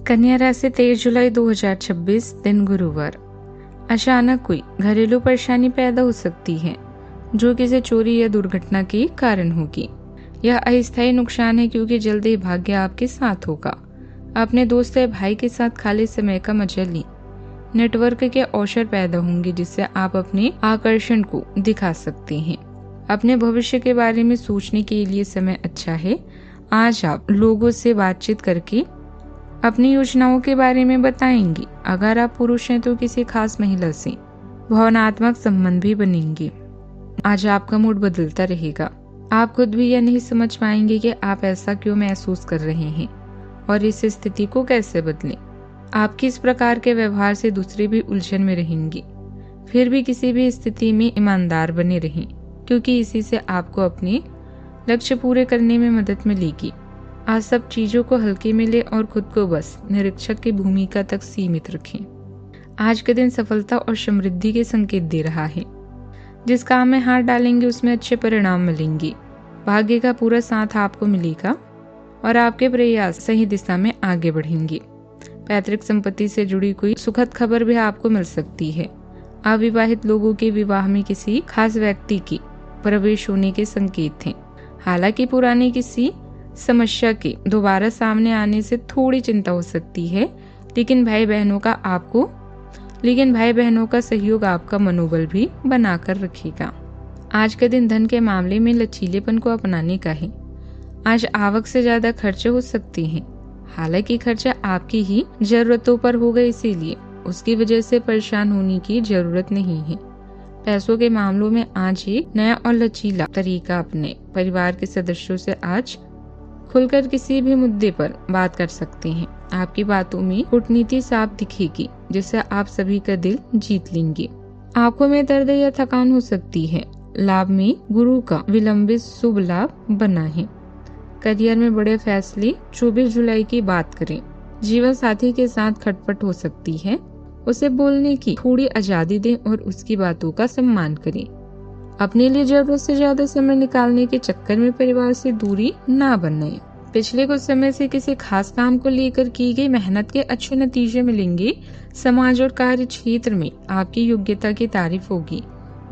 कन्या राशि 23 जुलाई 2026 दिन गुरुवार। अचानक कोई घरेलू परेशानी पैदा हो सकती है जो किसी चोरी या दुर्घटना के कारण होगी। यह अस्थायी नुकसान है क्योंकि जल्द ही भाग्य आपके साथ होगा। अपने दोस्त या भाई के साथ खाली समय का मजा लें। नेटवर्क के अवसर पैदा होंगे जिससे आप अपने आकर्षण को दिखा सकते हैं। अपने भविष्य के बारे में सोचने के लिए समय अच्छा है। आज आप लोगों से बातचीत करके अपनी योजनाओं के बारे में बताएंगे। अगर आप पुरुष हैं तो किसी खास महिला से भावनात्मक संबंध भी बनेंगे। आज आपका मूड बदलता रहेगा। आप खुद भी यह नहीं समझ पाएंगे कि आप ऐसा क्यों महसूस कर रहे हैं और इस स्थिति को कैसे बदलें। आपके इस प्रकार के व्यवहार से दूसरे भी उलझन में रहेंगे। फिर भी किसी भी स्थिति में ईमानदार बने रहें क्योंकि इसी से आपको अपने लक्ष्य पूरे करने में मदद मिलेगी। आज सब चीजों को हल्के में ले और खुद को बस निरीक्षक की भूमिका तक सीमित रखें। आज का दिन सफलता और समृद्धि के संकेत दे रहा है। जिस काम में हाथ डालेंगे उसमें अच्छे परिणाम मिलेंगे। भाग्य का पूरा साथ आपको मिलेगा और आपके प्रयास सही दिशा में आगे बढ़ेंगे। पैतृक संपत्ति से जुड़ी कोई सुखद खबर भी आपको मिल सकती है। अविवाहित लोगों के विवाह में किसी खास व्यक्ति की प्रवेश होने के संकेत हैं। हालांकि पुरानी किसी समस्या के दोबारा सामने आने से थोड़ी चिंता हो सकती है, लेकिन भाई बहनों का सहयोग आपका मनोबल भी बनाकर रखेगा। आज का दिन धन के मामले में लचीलेपन को अपनाने का है। आज आवक से ज्यादा खर्चे हो सकते हैं। हालांकि खर्चा आपकी ही जरूरतों पर होगा, इसीलिए उसकी वजह से परेशान होने की जरूरत नहीं है। पैसों के मामलों में आज एक नया और लचीला तरीका अपने परिवार के सदस्यों से आज खुलकर किसी भी मुद्दे पर बात कर सकते हैं। आपकी बातों में कूटनीति साफ दिखेगी जिससे आप सभी का दिल जीत लेंगे। आंखों में दर्द या थकान हो सकती है। लाभ में गुरु का विलंबित शुभ लाभ बना है। करियर में बड़े फैसले 24 जुलाई की बात करें। जीवन साथी के साथ खटपट हो सकती है। उसे बोलने की थोड़ी आजादी दें और उसकी बातों का सम्मान करें। अपने लिए जरूरत से ज्यादा समय निकालने के चक्कर में परिवार से दूरी ना बनाएं। पिछले कुछ समय से किसी खास काम को लेकर की गई मेहनत के अच्छे नतीजे मिलेंगे। समाज और कार्य क्षेत्र में आपकी योग्यता की तारीफ होगी।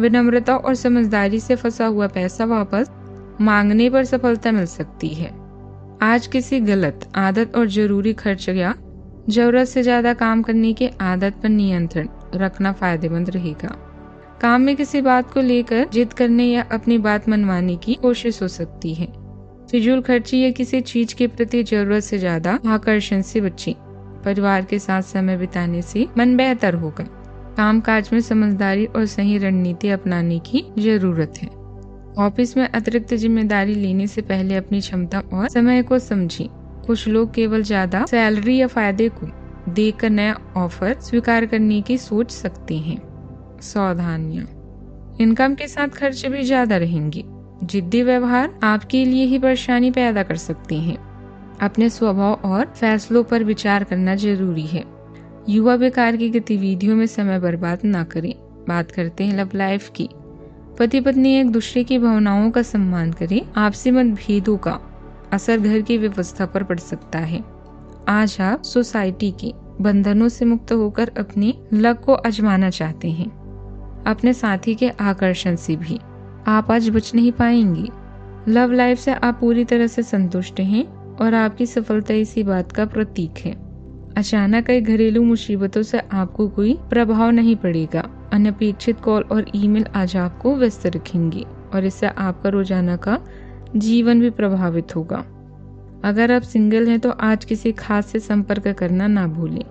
विनम्रता और समझदारी से फंसा हुआ पैसा वापस मांगने पर सफलता मिल सकती है। आज किसी गलत आदत और जरूरी खर्च या जरूरत से ज्यादा काम करने की आदत पर नियंत्रण रखना फायदेमंद रहेगा। काम में किसी बात को लेकर जिद करने या अपनी बात मनवाने की कोशिश हो सकती है। फिजूल खर्ची या किसी चीज के प्रति जरूरत से ज्यादा आकर्षण से बचें। परिवार के साथ समय बिताने से मन बेहतर होगा। काम काज में समझदारी और सही रणनीति अपनाने की जरूरत है। ऑफिस में अतिरिक्त जिम्मेदारी लेने से पहले अपनी क्षमता और समय को समझें। कुछ लोग केवल ज्यादा सैलरी या फायदे को देखकर नया ऑफर स्वीकार करने की सोच सकते हैं। सावधानियां, इनकम के साथ खर्चे भी ज्यादा रहेंगे। जिद्दी व्यवहार आपके लिए ही परेशानी पैदा कर सकते हैं। अपने स्वभाव और फैसलों पर विचार करना जरूरी है। युवा बेकार की गतिविधियों में समय बर्बाद न करें। बात करते हैं लव लाइफ की। पति पत्नी एक दूसरे की भावनाओं का सम्मान करें। आपसी मतभेदों का असर घर की व्यवस्था पर पड़ सकता है। आज आप सोसाइटी के बंधनों से मुक्त होकर अपने लक को आजमाना चाहते हैं। अपने साथी के आकर्षण से भी आप आज बच नहीं पाएंगे। लव लाइफ से आप पूरी तरह से संतुष्ट हैं और आपकी सफलता इसी बात का प्रतीक है। अचानक कई घरेलू मुसीबतों से आपको कोई प्रभाव नहीं पड़ेगा। अनपेक्षित कॉल और ईमेल आज आपको व्यस्त रखेंगे और इससे आपका रोजाना का जीवन भी प्रभावित होगा। अगर आप सिंगल हैं तो आज किसी खास से संपर्क करना ना भूलें।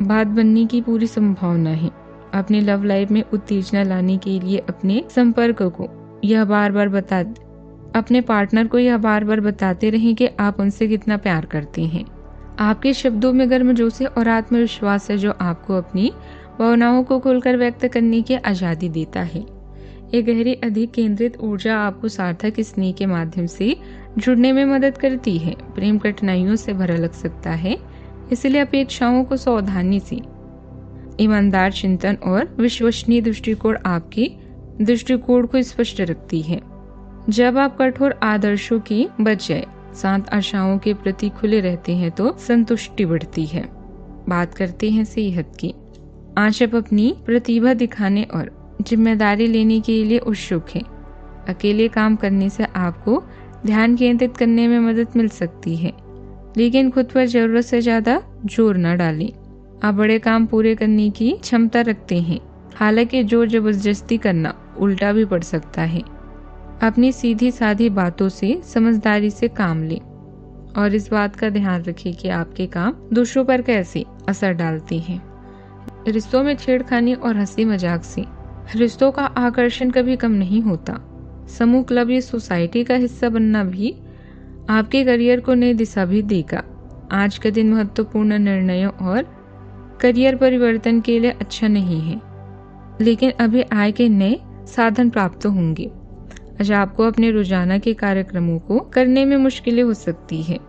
बात बनने की पूरी संभावना है। अपनी लव लाइफ में उत्तेजना लाने के लिए अपने पार्टनर को यह बार बार बताते रहें कि आप उनसे कितना प्यार करते हैं। आपके शब्दों में गर्मजोशी और आत्मविश्वास है जो आपको अपनी भावनाओं को खुलकर व्यक्त करने की आजादी देता है। एक गहरी अधिक केंद्रित ऊर्जा आपको सार्थक स्नेह के माध्यम से जुड़ने में मदद करती है। प्रेम कठिनाइयों से भरा लग सकता है, इसलिए अपेक्षाओं को सावधानी से ईमानदार चिंतन और विश्वसनीय दृष्टिकोण आपके दृष्टिकोण को स्पष्ट रखती है। जब आप कठोर आदर्शों की बजाय साथ आशाओं के प्रति खुले रहते हैं तो संतुष्टि बढ़ती है। बात करते हैं सेहत की। आज आप अपनी प्रतिभा दिखाने और जिम्मेदारी लेने के लिए उत्सुक हैं। अकेले काम करने से आपको ध्यान केंद्रित करने में मदद मिल सकती है, लेकिन खुद पर जरूरत से ज्यादा जोर न डालें। आप बड़े काम पूरे करने की क्षमता रखते हैं, हालांकि जोर जबरदस्ती करना उल्टा भी पड़ सकता है। अपनी सीधी साधी बातों से समझदारी से काम लें और इस बात का ध्यान रखें कि आपके काम दूसरों पर कैसे असर डालते हैं। रिश्तों में छेड़खानी और हंसी मजाक से रिश्तों का आकर्षण कभी कम नहीं होता। समूह, क्लब या सोसाइटी का हिस्सा बनना भी आपके करियर को नई दिशा भी देगा। आज का दिन महत्वपूर्ण निर्णयों और करियर परिवर्तन के लिए अच्छा नहीं है, लेकिन अभी आय के नए साधन प्राप्त होंगे। आज आपको अपने रोजाना के कार्यक्रमों को करने में मुश्किलें हो सकती है।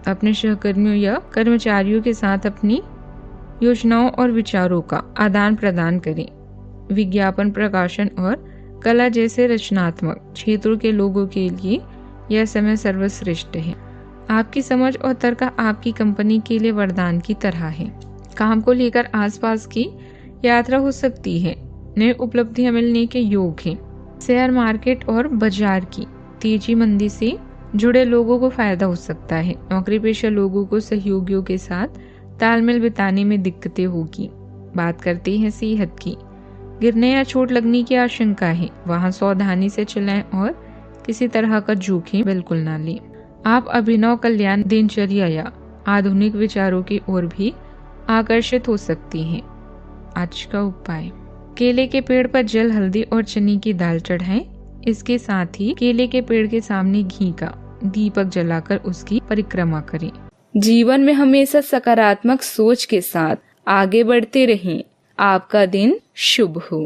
अपने सहकर्मियों या कर्मचारियों के साथ अपनी योजनाओं और विचारों का आदान प्रदान करें। विज्ञापन, प्रकाशन और कला जैसे रचनात्मक क्षेत्रों के लोगों के लिए यह समय सर्वश्रेष्ठ है। आपकी समझ और तर्क आपकी कंपनी के लिए वरदान की तरह है। काम को लेकर आसपास की यात्रा हो सकती है, नई उपलब्धियां मिलने के योग हैं। शेयर मार्केट और बाजार की तेजी मंदी से जुड़े लोगों को फायदा हो सकता है। नौकरी पेशा लोगों को सहयोगियों के साथ तालमेल बिताने में दिक्कतें होगी। बात करते हैं सेहत की। गिरने या चोट लगने की आशंका है, वहां सावधानी से चलें और किसी तरह का जोखिम बिल्कुल ना लें। आप अभिनव, कल्याण, दिनचर्या या आधुनिक विचारों की ओर भी आकर्षित हो सकती हैं। आज का उपाय: केले के पेड़ पर जल, हल्दी और चने की दाल चढ़ाएं। इसके साथ ही केले के पेड़ के सामने घी का दीपक जलाकर उसकी परिक्रमा करें। जीवन में हमेशा सकारात्मक सोच के साथ आगे बढ़ते रहें। आपका दिन शुभ हो।